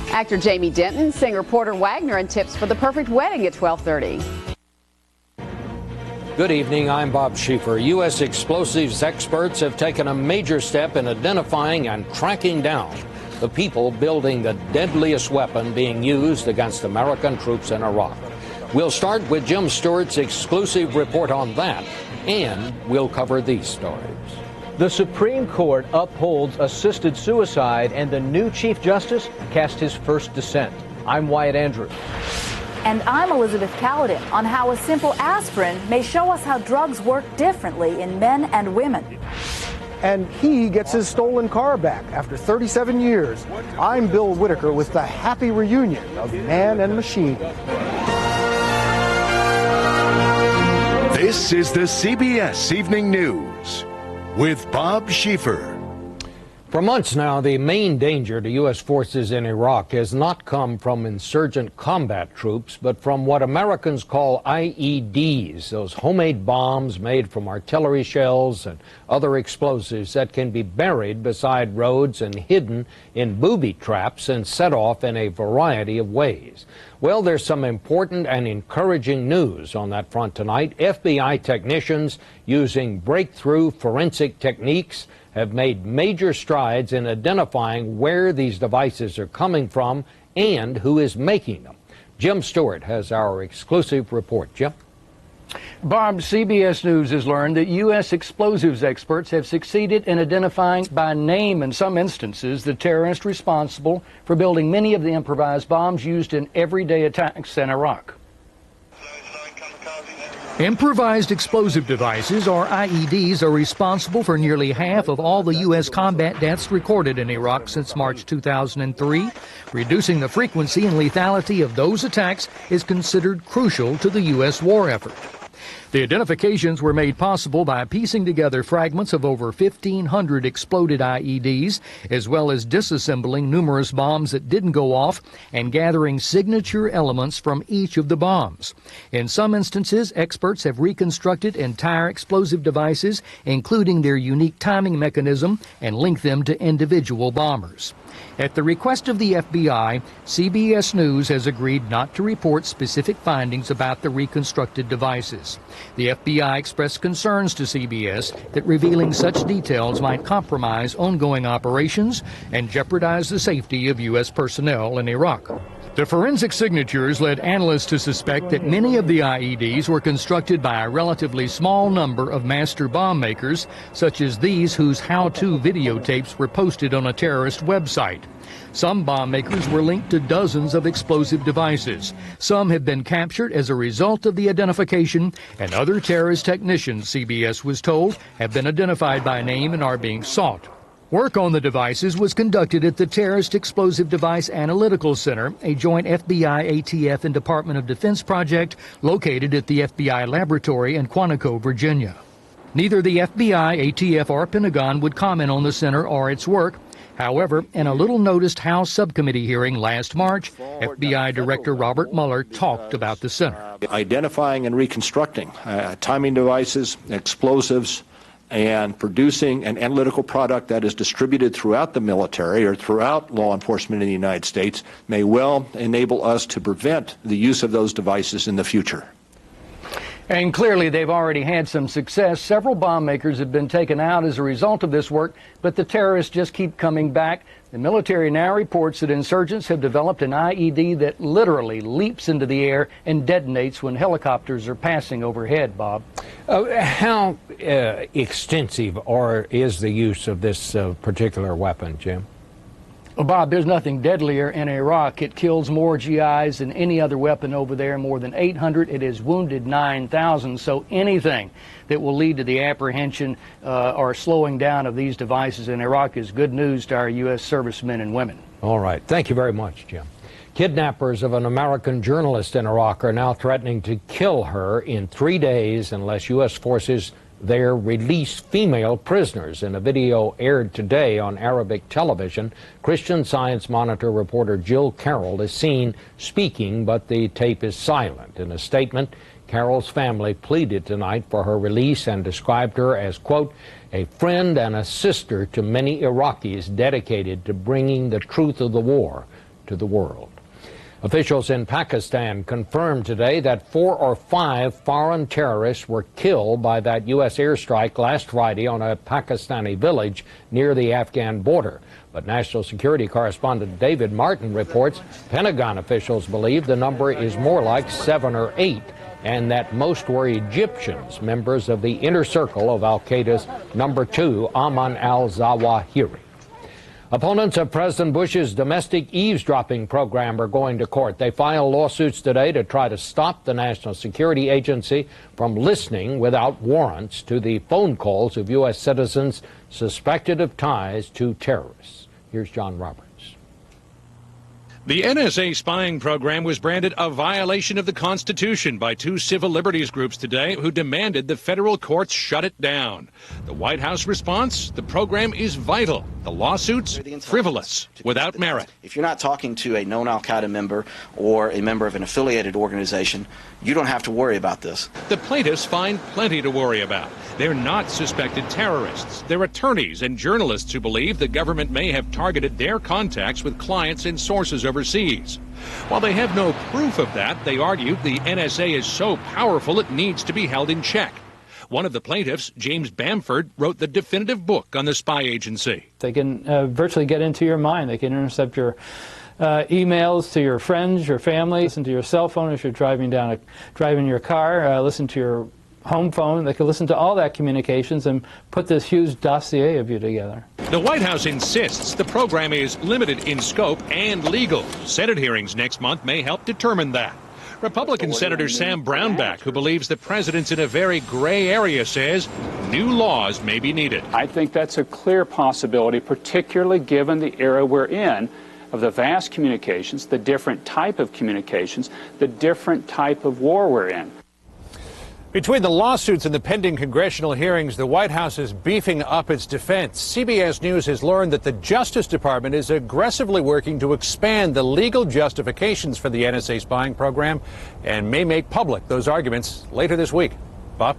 Actor Jamie Denton, singer Porter Wagner, and tips for the perfect wedding at 12:30. Good evening, I'm Bob Schieffer. U.S. explosives experts have taken a major step in identifying and tracking down the people building the deadliest weapon being used against American troops in Iraq. We'll start with Jim Stewart's exclusive report on that, and we'll cover these stories. The Supreme Court upholds assisted suicide, and the new Chief Justice cast his first dissent. I'm Wyatt Andrews. And I'm Elizabeth Caledon on how a simple aspirin may show us how drugs work differently in men and women. And he gets his stolen car back after 37 years. I'm Bill Whitaker with the happy reunion of man and machine. This is the CBS Evening News with Bob Schieffer. For months now, the main danger to U.S. forces in Iraq has not come from insurgent combat troops, but from what Americans call IEDs, those homemade bombs made from artillery shells and other explosives that can be buried beside roads and hidden in booby traps and set off in a variety of ways. Well, there's some important and encouraging news on that front tonight. FBI technicians using breakthrough forensic techniques have made major strides in identifying where these devices are coming from and who is making them. Jim Stewart has our exclusive report. Jim? Bob, CBS News has learned that U.S. explosives experts have succeeded in identifying by name in some instances the terrorist responsible for building many of the improvised bombs used in everyday attacks in Iraq. Improvised explosive devices, or IEDs, are responsible for nearly half of all the U.S. combat deaths recorded in Iraq since March 2003. Reducing the frequency and lethality of those attacks is considered crucial to the U.S. war effort. The identifications were made possible by piecing together fragments of over 1,500 exploded IEDs, as well as disassembling numerous bombs that didn't go off and gathering signature elements from each of the bombs. In some instances, experts have reconstructed entire explosive devices, including their unique timing mechanism, and linked them to individual bombers. At the request of the FBI, CBS News has agreed not to report specific findings about the reconstructed devices. The FBI expressed concerns to CBS that revealing such details might compromise ongoing operations and jeopardize the safety of U.S. personnel in Iraq. The forensic signatures led analysts to suspect that many of the IEDs were constructed by a relatively small number of master bomb makers, such as these whose how-to videotapes were posted on a terrorist website. Some bomb makers were linked to dozens of explosive devices. Some have been captured as a result of the identification, and other terrorist technicians, CBS was told, have been identified by name and are being sought. Work on the devices was conducted at the Terrorist Explosive Device Analytical Center, a joint FBI, ATF, and Department of Defense project located at the FBI laboratory in Quantico, Virginia. Neither the FBI, ATF, or Pentagon would comment on the center or its work. However, in a little-noticed House subcommittee hearing last March, FBI Director Robert Mueller talked about the center. Identifying and reconstructing timing devices, explosives, and producing an analytical product that is distributed throughout the military or throughout law enforcement in the United States may well enable us to prevent the use of those devices in the future. And clearly they've already had some success. Several bomb makers have been taken out as a result of this work, but the terrorists just keep coming back. The military now reports that insurgents have developed an IED that literally leaps into the air and detonates when helicopters are passing overhead, Bob. How extensive is the use of this particular weapon, Jim? Well, Bob, there's nothing deadlier in Iraq. It kills more GIs than any other weapon over there, more than 800. It has wounded 9,000. So anything that will lead to the apprehension or slowing down of these devices in Iraq is good news to our U.S. servicemen and women. All right. Thank you very much, Jim. Kidnappers of an American journalist in Iraq are now threatening to kill her in 3 days unless U.S. forces there release female prisoners. In a video aired today on Arabic television, Christian Science Monitor reporter Jill Carroll is seen speaking, but the tape is silent. In a statement, Carroll's family pleaded tonight for her release and described her as, quote, a friend and a sister to many Iraqis dedicated to bringing the truth of the war to the world. Officials in Pakistan confirmed today that 4 or 5 foreign terrorists were killed by that U.S. airstrike last Friday on a Pakistani village near the Afghan border. But National Security Correspondent David Martin reports Pentagon officials believe the number is more like 7 or 8, and that most were Egyptians, members of the inner circle of al-Qaeda's number 2, Ayman al-Zawahiri. Opponents of President Bush's domestic eavesdropping program are going to court. They filed lawsuits today to try to stop the National Security Agency from listening without warrants to the phone calls of U.S. citizens suspected of ties to terrorists. Here's John Roberts. The NSA spying program was branded a violation of the Constitution by 2 civil liberties groups today who demanded the federal courts shut it down. The White House response? The program is vital. The lawsuits? Frivolous, without merit. If you're not talking to a known al-Qaeda member or a member of an affiliated organization, you don't have to worry about this. The plaintiffs find plenty to worry about. They're not suspected terrorists. They're attorneys and journalists who believe the government may have targeted their contacts with clients and sources overseas. While they have no proof of that, they argue the NSA is so powerful it needs to be held in check. One of the plaintiffs, James Bamford, wrote the definitive book on the spy agency. They can virtually get into your mind. They can intercept your emails to your friends, your family, listen to your cell phone as you're driving your car, listen to your home phone. They can listen to all that communications and put this huge dossier of you together. The White House insists the program is limited in scope and legal. Senate hearings next month may help determine that. Republican Senator Sam Brownback, who believes the president's in a very gray area, says new laws may be needed. I think that's a clear possibility, particularly given the era we're in, of the vast communications, the different type of communications, the different type of war we're in. Between the lawsuits and the pending congressional hearings, the White House is beefing up its defense. CBS News has learned that the Justice Department is aggressively working to expand the legal justifications for the NSA spying program and may make public those arguments later this week. Bob?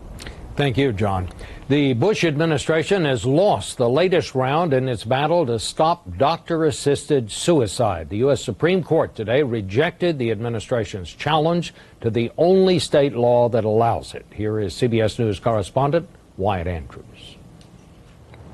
Thank you, John. The Bush administration has lost the latest round in its battle to stop doctor-assisted suicide. The U.S. Supreme Court today rejected the administration's challenge to the only state law that allows it. Here is CBS News correspondent Wyatt Andrews.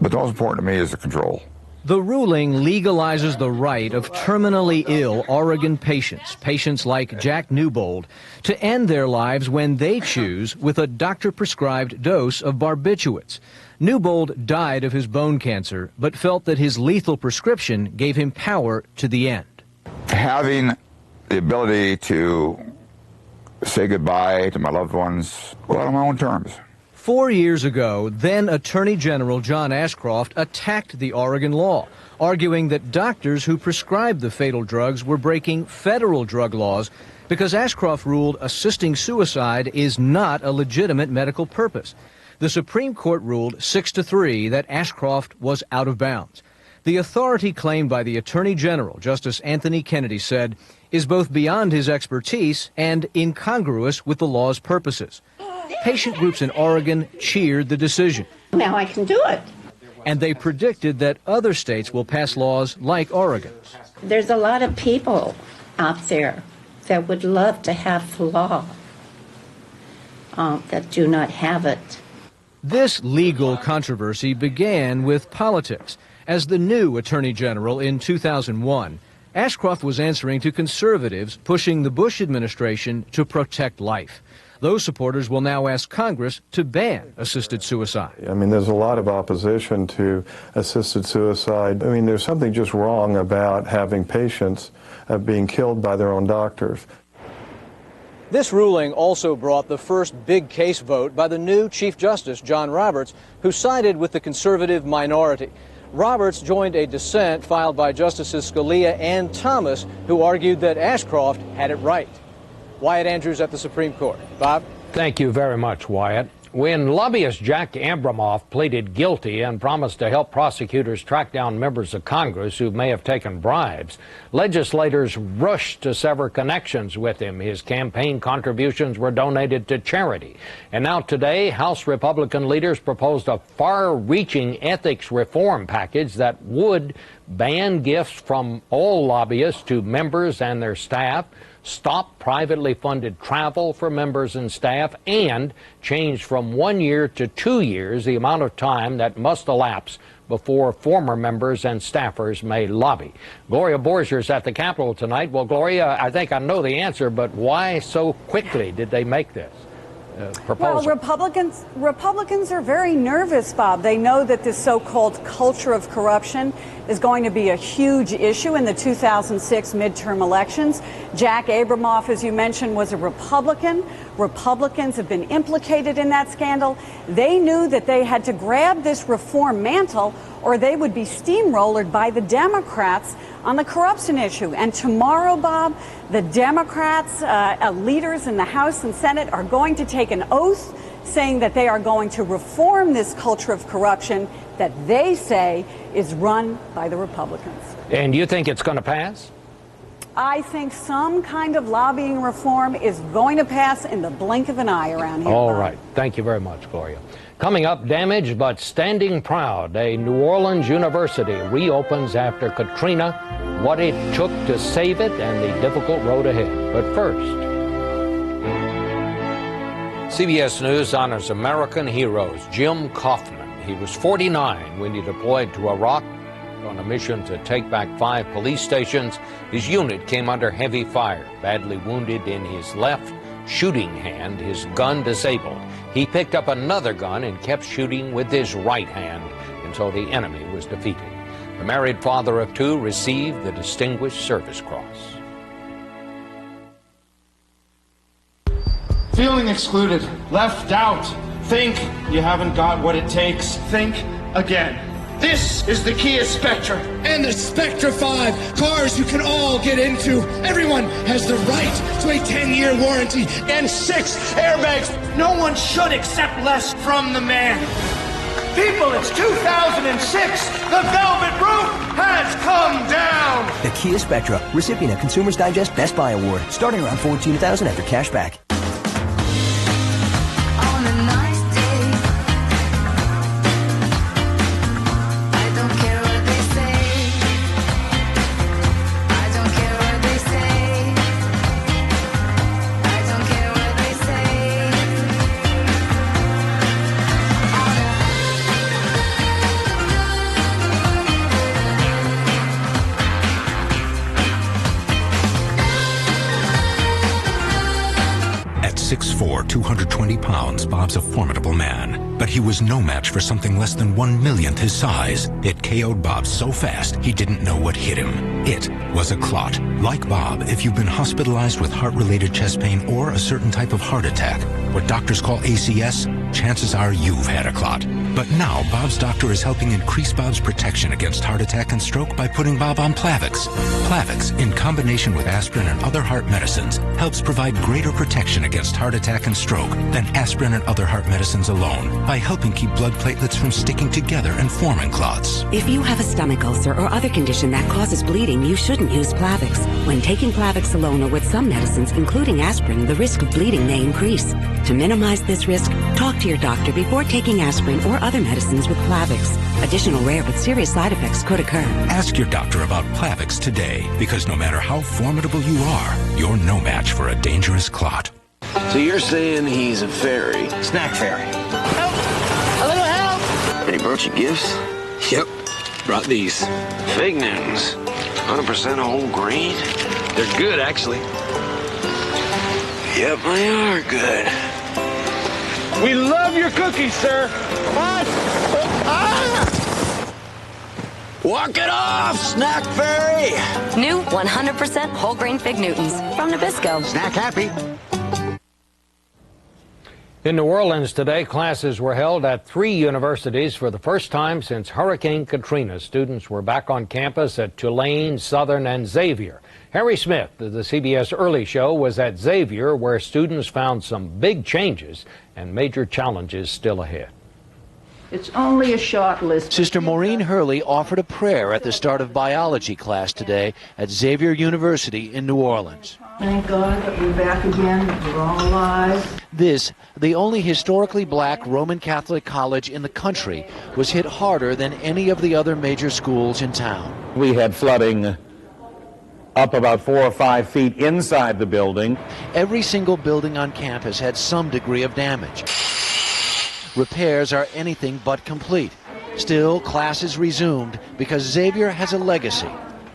But the most important to me is the control. The ruling legalizes the right of terminally ill Oregon patients like Jack Newbold, to end their lives when they choose with a doctor-prescribed dose of barbiturates. Newbold died of his bone cancer, but felt that his lethal prescription gave him power to the end. Having the ability to say goodbye to my loved ones, well, on my own terms. 4 years ago, then Attorney General John Ashcroft attacked the Oregon law, arguing that doctors who prescribed the fatal drugs were breaking federal drug laws because Ashcroft ruled assisting suicide is not a legitimate medical purpose. The Supreme Court ruled 6-3 that Ashcroft was out of bounds. The authority claimed by the Attorney General, Justice Anthony Kennedy said, is both beyond his expertise and incongruous with the law's purposes. Patient groups in Oregon cheered the decision. Now I can do it. And they predicted that other states will pass laws like Oregon. There's a lot of people out there that would love to have the law that do not have it. This legal controversy began with politics. As the new Attorney General in 2001, Ashcroft was answering to conservatives pushing the Bush administration to protect life. Those supporters will now ask Congress to ban assisted suicide. I mean, there's a lot of opposition to assisted suicide. I mean, there's something just wrong about having patients being killed by their own doctors. This ruling also brought the first big case vote by the new Chief Justice, John Roberts, who sided with the conservative minority. Roberts joined a dissent filed by Justices Scalia and Thomas, who argued that Ashcroft had it right. Wyatt Andrews at the Supreme Court. Bob? Thank you very much, Wyatt. When lobbyist Jack Abramoff pleaded guilty and promised to help prosecutors track down members of Congress who may have taken bribes, legislators rushed to sever connections with him. His campaign contributions were donated to charity. And now today, House Republican leaders proposed a far-reaching ethics reform package that would ban gifts from all lobbyists to members and their staff, stop privately funded travel for members and staff, and change from 1 year to 2 years the amount of time that must elapse before former members and staffers may lobby. Gloria Borger's at the Capitol tonight. Well, Gloria, I think I know the answer, but why so quickly did they make this proposal? Well, Republicans are very nervous, Bob. They know that this so-called culture of corruption is going to be a huge issue in the 2006 midterm elections. Jack Abramoff, as you mentioned, was a Republican. Republicans have been implicated in that scandal. They knew that they had to grab this reform mantle or they would be steamrollered by the Democrats on the corruption issue. And tomorrow, Bob, the Democrats, leaders in the House and Senate are going to take an oath saying that they are going to reform this culture of corruption that they say is run by the Republicans. And you think it's going to pass? I think some kind of lobbying reform is going to pass in the blink of an eye around here. All right. Thank you very much, Gloria. Coming up, damaged but standing proud, a New Orleans university reopens after Katrina, what it took to save it, and the difficult road ahead. But first, CBS News honors American heroes Jim Kaufman. He was 49 when he deployed to Iraq on a mission to take back 5 police stations. His unit came under heavy fire, badly wounded in his left shooting hand, his gun disabled. He picked up another gun and kept shooting with his right hand until the enemy was defeated. The married father of 2 received the Distinguished Service Cross. Feeling excluded, left out. Think you haven't got what it takes. Think again. This is the Kia Spectra. And the Spectra 5, cars you can all get into. Everyone has the right to a 10-year warranty. And 6 airbags. No one should accept less from the man. People, it's 2006. The velvet roof has come down. The Kia Spectra, recipient of Consumers Digest Best Buy Award, starting around $14,000 after cash back. At 6'4", 220 pounds, Bob's a formidable man. But he was no match for something less than 1/millionth his size. It KO'd Bob so fast, he didn't know what hit him. It was a clot. Like Bob, if you've been hospitalized with heart-related chest pain or a certain type of heart attack, what doctors call ACS, chances are you've had a clot. But now, Bob's doctor is helping increase Bob's protection against heart attack and stroke by putting Bob on Plavix. Plavix, in combination with aspirin and other heart medicines, helps provide greater protection against heart attack and stroke than aspirin and other heart medicines alone, by helping keep blood platelets from sticking together and forming clots. If you have a stomach ulcer or other condition that causes bleeding, you shouldn't use Plavix. When taking Plavix alone or with some medicines, including aspirin, the risk of bleeding may increase. To minimize this risk, talk to your doctor before taking aspirin or other medicines with Plavix. Additional rare but serious side effects could occur. Ask your doctor about Plavix today, because no matter how formidable you are, you're no match for a dangerous clot. So you're saying he's a fairy? Snack fairy. Help! A little help! And he brought you gifts? Yep. Brought these. Fig Newtons. 100% whole grain? They're good, actually. Yep, they are good. We love your cookies, sir. What? Walk it off, Snack Fairy! New 100% whole grain Fig Newtons from Nabisco. Snack happy. In New Orleans today, classes were held at 3 universities for the first time since Hurricane Katrina. Students were back on campus at Tulane, Southern, and Xavier. Harry Smith of the CBS Early Show was at Xavier, where students found some big changes and major challenges still ahead. It's only a short list. Sister Maureen Hurley offered a prayer at the start of biology class today at Xavier University in New Orleans. Thank God that we're back again, that we're all alive. This, the only historically black Roman Catholic college in the country, was hit harder than any of the other major schools in town. We had flooding up about 4 or 5 feet inside the building. Every single building on campus had some degree of damage. Repairs are anything but complete. Still, classes resumed because Xavier has a legacy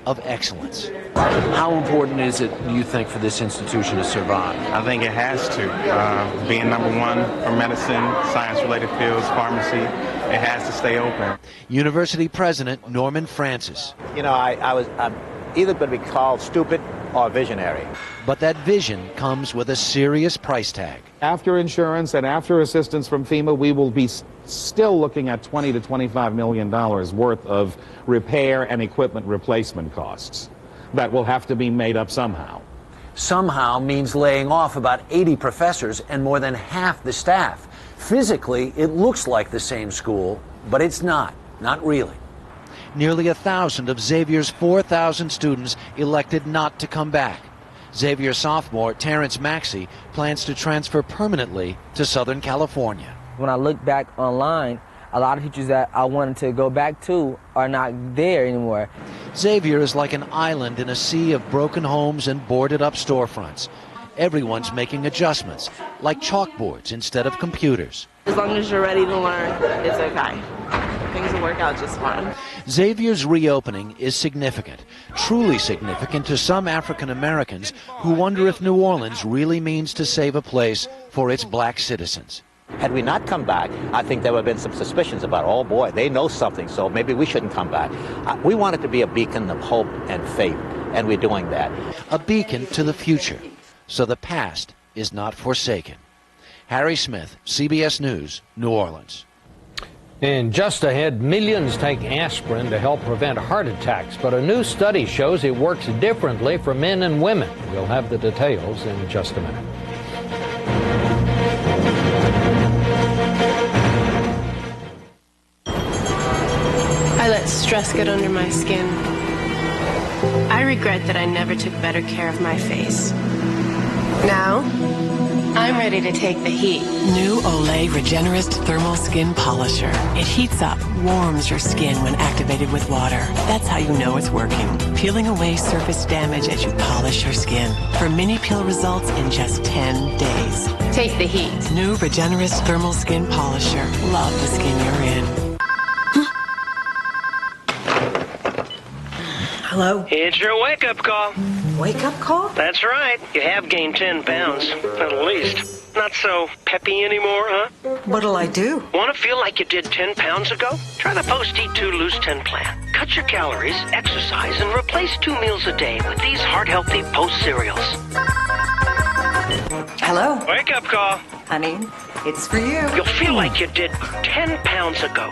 of excellence. How important is it, do you think, for this institution to survive? I think it has to. Being #1 for medicine, science-related fields, pharmacy, it has to stay open. University President Norman Francis. You know, I'm either going to be called stupid or visionary. But that vision comes with a serious price tag. After insurance and after assistance from FEMA, we will be still looking at $20 to $25 million worth of repair and equipment replacement costs that will have to be made up somehow. Somehow means laying off about 80 professors and more than half the staff. Physically, it looks like the same school, but it's not really. Nearly 1,000 of Xavier's 4,000 students elected not to come back. Xavier sophomore Terrence Maxey plans to transfer permanently to Southern California. When I look back online, a lot of teachers that I wanted to go back to are not there anymore. Xavier is like an island in a sea of broken homes and boarded up storefronts. Everyone's making adjustments, like chalkboards instead of computers. As long as you're ready to learn, it's okay. Things will work out just fine. Xavier's reopening is significant, truly significant to some African Americans who wonder if New Orleans really means to save a place for its black citizens. Had we not come back, I think there would have been some suspicions about, oh boy, they know something, so maybe we shouldn't come back. We wanted to be a beacon of hope and faith, and we're doing that. A beacon to the future, so the past is not forsaken. Harry Smith, CBS News, New Orleans. And just ahead, millions take aspirin to help prevent heart attacks, but a new study shows it works differently for men and women. We'll have the details in just a minute. I let stress get under my skin. I regret that I never took better care of my face. Now, I'm ready to take the heat. New Olay Regenerist Thermal Skin Polisher. It heats up, warms your skin when activated with water. That's how you know it's working. Peeling away surface damage as you polish your skin. For mini peel results in just 10 days. Take the heat. New Regenerist Thermal Skin Polisher. Love the skin you're in. Hello? It's your wake-up call. Wake-up call? That's right. You have gained 10 pounds, at least. Not so peppy anymore, huh? What'll I do? Want to feel like you did 10 pounds ago? Try the Post-Eat 2 Lose 10 plan. Cut your calories, exercise, and replace 2 meals a day with these heart-healthy Post cereals. Hello? Wake-up call. Honey, it's for you. You'll feel like you did 10 pounds ago.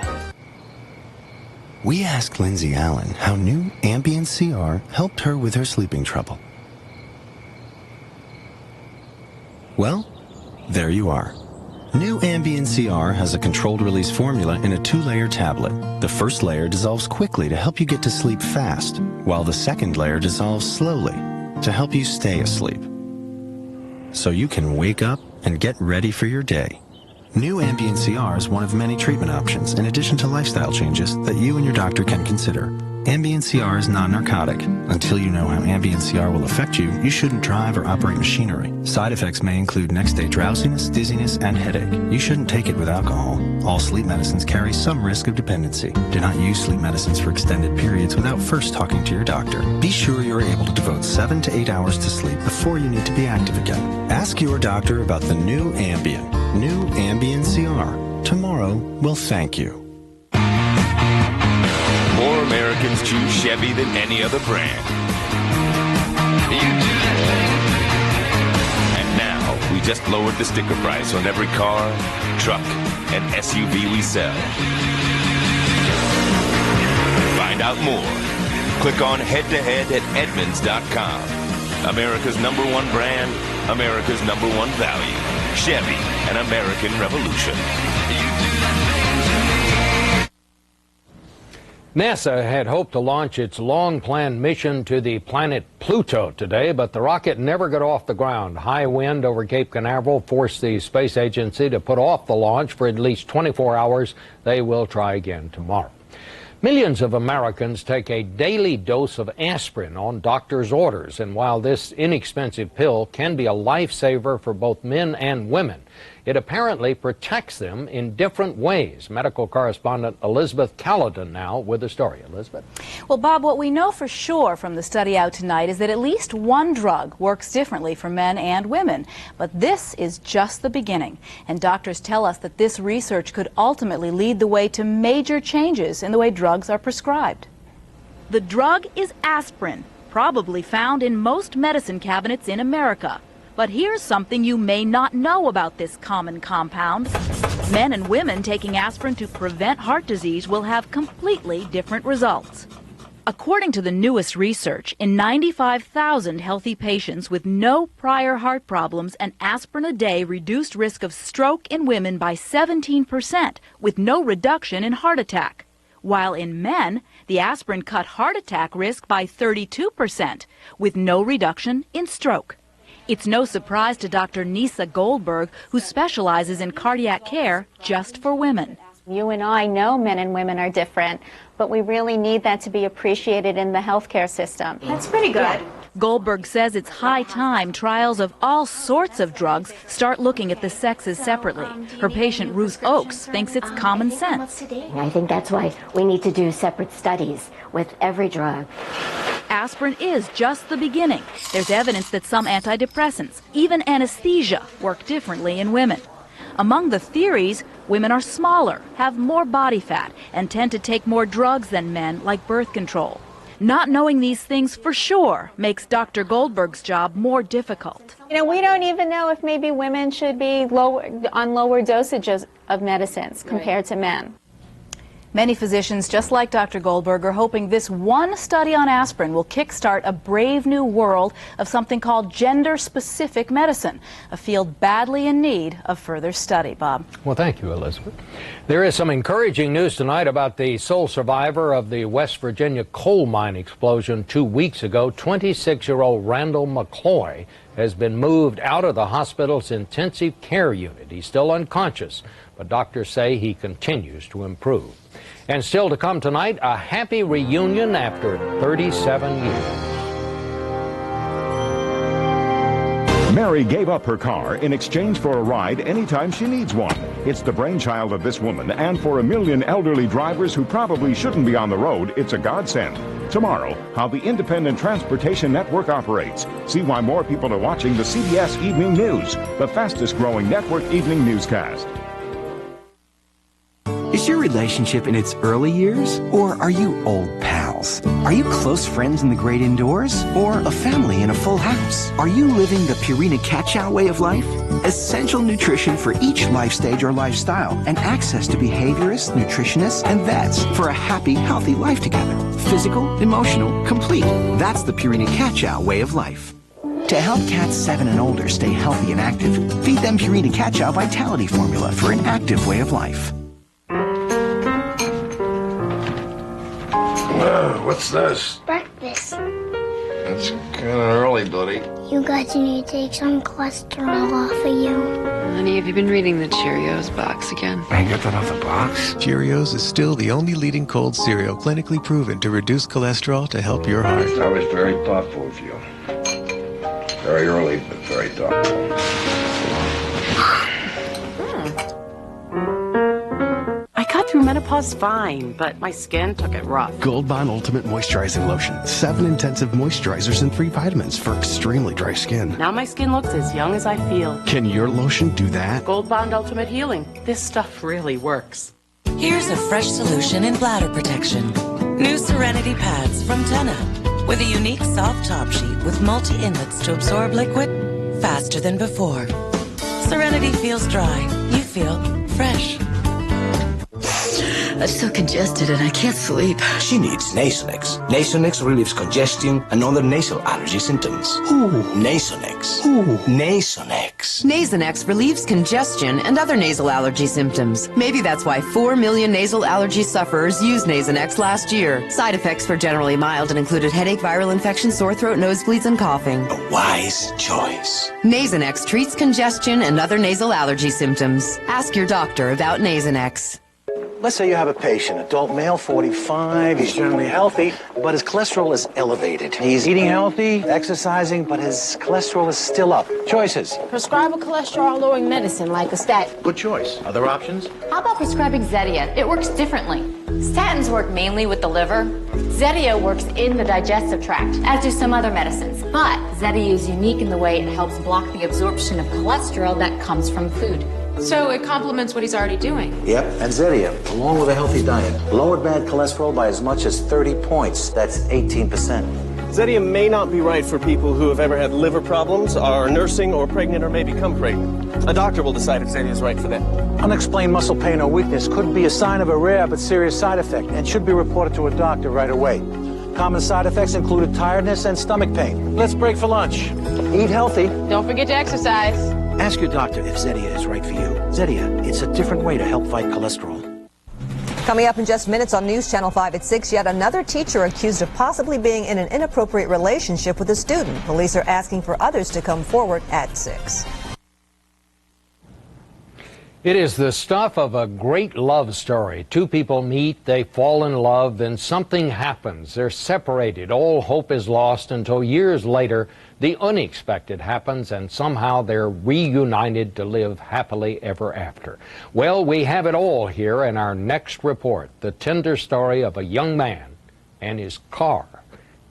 We asked Lindsay Allen how new Ambien CR helped her with her sleeping trouble. Well, there you are. New Ambien CR has a controlled release formula in a 2-layer tablet. The first layer dissolves quickly to help you get to sleep fast, while the second layer dissolves slowly to help you stay asleep. So you can wake up and get ready for your day. New Ambien CR is one of many treatment options, in addition to lifestyle changes, that you and your doctor can consider. Ambien CR is non-narcotic. Until you know how Ambien CR will affect you, you shouldn't drive or operate machinery. Side effects may include next-day drowsiness, dizziness, and headache. You shouldn't take it with alcohol. All sleep medicines carry some risk of dependency. Do not use sleep medicines for extended periods without first talking to your doctor. Be sure you are able to devote 7 to 8 hours to sleep before you need to be active again. Ask your doctor about the new Ambien. New Ambien CR. Tomorrow will thank you. More Americans choose Chevy than any other brand. And now, we just lowered the sticker price on every car, truck, and SUV we sell. Find out more. Click on head-to-head at Edmunds.com. America's #1 brand, America's #1 value. Chevy, an American revolution. NASA had hoped to launch its long-planned mission to the planet Pluto today, but the rocket never got off the ground. High wind over Cape Canaveral forced the space agency to put off the launch for at least 24 hours. They will try again tomorrow. Millions of Americans take a daily dose of aspirin on doctor's orders, and while this inexpensive pill can be a lifesaver for both men and women, it apparently protects them in different ways. Medical correspondent Elizabeth Caledon now with the story. Elizabeth. Well, Bob, what we know for sure from the study out tonight is that at least one drug works differently for men and women. But this is just the beginning. And doctors tell us that this research could ultimately lead the way to major changes in the way drugs are prescribed. The drug is aspirin, probably found in most medicine cabinets in America. But here's something you may not know about this common compound. Men and women taking aspirin to prevent heart disease will have completely different results. According to the newest research, in 95,000 healthy patients with no prior heart problems, an aspirin a day reduced risk of stroke in women by 17%, with no reduction in heart attack. While in men, the aspirin cut heart attack risk by 32%, with no reduction in stroke. It's no surprise to Dr. Nisa Goldberg, who specializes in cardiac care just for women. You and I know men and women are different, but we really need that to be appreciated in the healthcare system. That's pretty good. Goldberg says it's high time trials of all sorts of drugs start looking at the sexes separately. Her patient, Ruth Oakes, thinks it's common sense. I think that's why we need to do separate studies with every drug. Aspirin is just the beginning. There's evidence that some antidepressants, even anesthesia, work differently in women. Among the theories, women are smaller, have more body fat, and tend to take more drugs than men, like birth control. Not knowing these things for sure makes Dr. Goldberg's job more difficult. You know, we don't even know if maybe women should be on lower dosages of medicines compared to men. Many physicians, just like Dr. Goldberg, are hoping this one study on aspirin will kickstart a brave new world of something called gender-specific medicine, a field badly in need of further study. Bob. Well, thank you, Elizabeth. There is some encouraging news tonight about the sole survivor of the West Virginia coal mine explosion 2 weeks ago. 26-year-old Randall McCloy has been moved out of the hospital's intensive care unit. He's still unconscious, but doctors say he continues to improve. And still to come tonight, a happy reunion after 37 years. Mary gave up her car in exchange for a ride anytime she needs one. It's the brainchild of this woman, and for 1 million elderly drivers who probably shouldn't be on the road, it's a godsend. Tomorrow, how the Independent Transportation Network operates. See why more people are watching the CBS Evening News, the fastest-growing network evening newscast. Is your relationship in its early years, or are you old pals? Are you close friends in the great indoors, or a family in a full house? Are you living the Purina Cat-Chow way of life? Essential nutrition for each life stage or lifestyle, and access to behaviorists, nutritionists, and vets for a happy, healthy life together. Physical, emotional, complete. That's the Purina Cat-Chow way of life. To help cats 7 and older stay healthy and active, feed them Purina Cat-Chow Vitality Formula for an active way of life. What's this? Breakfast. It's kind of early, buddy. You guys need to take some cholesterol off of you. Honey, have you been reading the Cheerios box again? I got that off the box. Cheerios is still the only leading cold cereal clinically proven to reduce cholesterol to help your heart. I was very thoughtful of you. Very early, but very thoughtful. I got through menopause fine, but my skin took it rough. Gold Bond Ultimate Moisturizing Lotion. 7 intensive moisturizers and 3 vitamins for extremely dry skin. Now my skin looks as young as I feel. Can your lotion do that? Gold Bond Ultimate Healing. This stuff really works. Here's a fresh solution in bladder protection. New Serenity Pads from Tena. With a unique soft top sheet with multi-inlets to absorb liquid faster than before. Serenity feels dry. You feel fresh. I'm so congested and I can't sleep. She needs Nasonex. Nasonex relieves congestion and other nasal allergy symptoms. Ooh. Nasonex. Ooh. Nasonex. Nasonex relieves congestion and other nasal allergy symptoms. Maybe that's why 4 million nasal allergy sufferers used Nasonex last year. Side effects were generally mild and included headache, viral infection, sore throat, nosebleeds, and coughing. A wise choice. Nasonex treats congestion and other nasal allergy symptoms. Ask your doctor about Nasonex. Let's say you have a patient, adult male, 45, he's generally healthy, but his cholesterol is elevated. He's eating healthy, exercising, but his cholesterol is still up. Choices. Prescribe a cholesterol-lowering medicine like a statin. Good choice. Other options? How about prescribing Zetia? It works differently. Statins work mainly with the liver. Zetia works in the digestive tract, as do some other medicines. But Zetia is unique in the way it helps block the absorption of cholesterol that comes from food. So it complements what he's already doing. Yep, and Zetia, along with a healthy diet, lowered bad cholesterol by as much as 30 points. That's 18%. Zetia may not be right for people who have ever had liver problems, are nursing or pregnant or may become pregnant. A doctor will decide if Zetia is right for them. Unexplained muscle pain or weakness could be a sign of a rare but serious side effect and should be reported to a doctor right away. Common side effects included tiredness and stomach pain. Let's break for lunch. Eat healthy. Don't forget to exercise. Ask your doctor if Zetia is right for you. Zetia, it's a different way to help fight cholesterol. Coming up in just minutes on News Channel 5 at 6, yet another teacher accused of possibly being in an inappropriate relationship with a student. Police are asking for others to come forward at 6. It is the stuff of a great love story. Two people meet, they fall in love, then something happens. They're separated. All hope is lost until years later, the unexpected happens, and somehow they're reunited to live happily ever after. Well, we have it all here in our next report, the tender story of a young man and his car.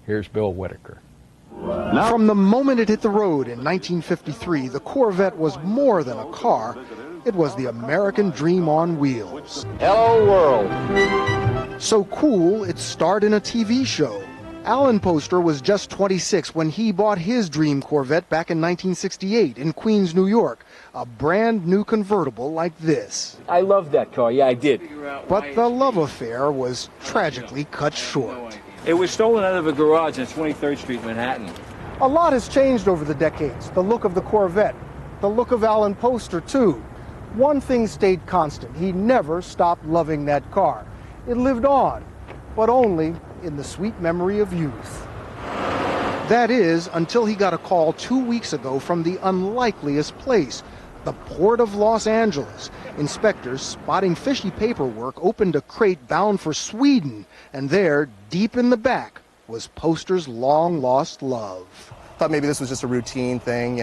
Here's Bill Whitaker. From the moment it hit the road in 1953, the Corvette was more than a car. It was the American dream on wheels. Hello, world. So cool, it starred in a TV show. Alan Poster was just 26 when he bought his dream Corvette back in 1968 in Queens, New York. A brand new convertible like this. I loved that car, yeah, I did. But the love affair was tragically cut short. It was stolen out of a garage on 23rd Street, Manhattan. A lot has changed over the decades. The look of the Corvette, the look of Alan Poster, too. One thing stayed constant. He never stopped loving that car. It lived on, but only in the sweet memory of youth. That is, until he got a call 2 weeks ago from the unlikeliest place, the Port of Los Angeles. Inspectors, spotting fishy paperwork, opened a crate bound for Sweden, and there, deep in the back, was Poster's long-lost love. Thought maybe this was just a routine thing,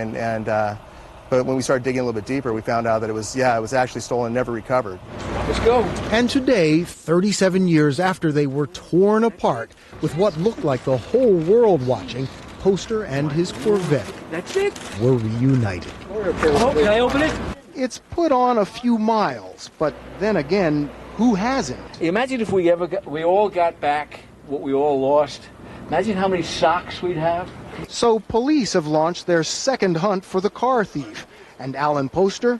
but when we started digging a little bit deeper, we found out that it was actually stolen and never recovered. Let's go. And today, 37 years after they were torn apart, with what looked like the whole world watching, Poster and his Corvette were reunited. Oh, can I open it? It's put on a few miles, but then again, who hasn't? Imagine if we all got back what we all lost. Imagine how many socks we'd have. So police have launched their second hunt for the car thief. And Alan Poster,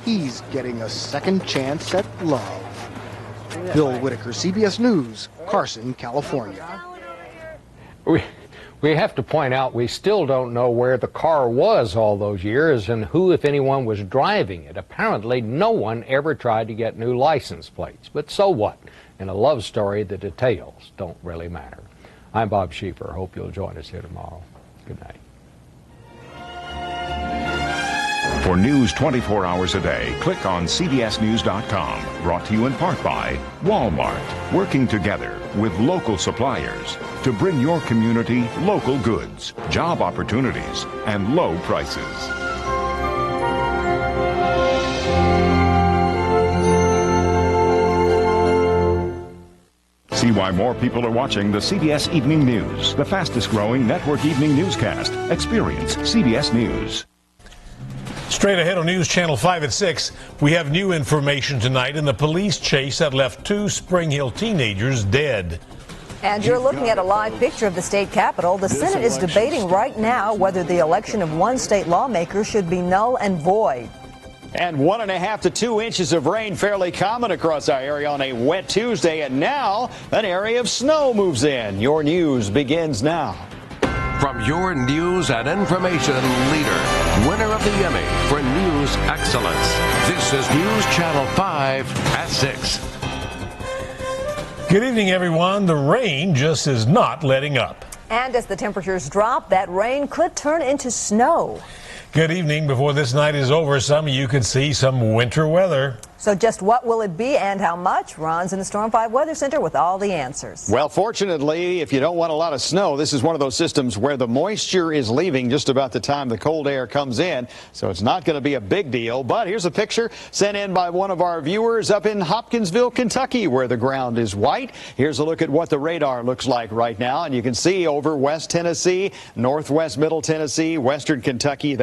he's getting a second chance at love. Bill Whitaker, CBS News, Carson, California. We have to point out we still don't know where the car was all those years and who, if anyone, was driving it. Apparently, no one ever tried to get new license plates. But so what? In a love story, the details don't really matter. I'm Bob Schieffer. Hope you'll join us here tomorrow. Good night. For news 24 hours a day, click on CBSNews.com. Brought to you in part by Walmart, working together with local suppliers to bring your community local goods, job opportunities, and low prices. See why more people are watching the CBS Evening News, the fastest growing network evening newscast. Experience CBS News. Straight ahead on News Channel 5 at 6, we have new information tonight in the police chase that left 2 Spring Hill teenagers dead. And you're looking at a live picture of the state capitol. The Senate is debating right now whether the election of one state lawmaker should be null and void. And 1.5 to 2 inches of rain fairly common across our area on a wet Tuesday. And now an area of snow moves in. Your news begins now. From your news and information leader, winner of the Emmy for News Excellence, this is News Channel 5 at 6. Good evening, everyone. The rain just is not letting up. And as the temperatures drop, that rain could turn into snow. Good evening. Before this night is over, some of you could see some winter weather. So just what will it be and how much? Ron's in the Storm 5 Weather Center with all the answers. Well, fortunately, if you don't want a lot of snow, this is one of those systems where the moisture is leaving just about the time the cold air comes in. So it's not going to be a big deal. But here's a picture sent in by one of our viewers up in Hopkinsville, Kentucky, where the ground is white. Here's a look at what the radar looks like right now. And you can see over West Tennessee, northwest Middle Tennessee, western Kentucky.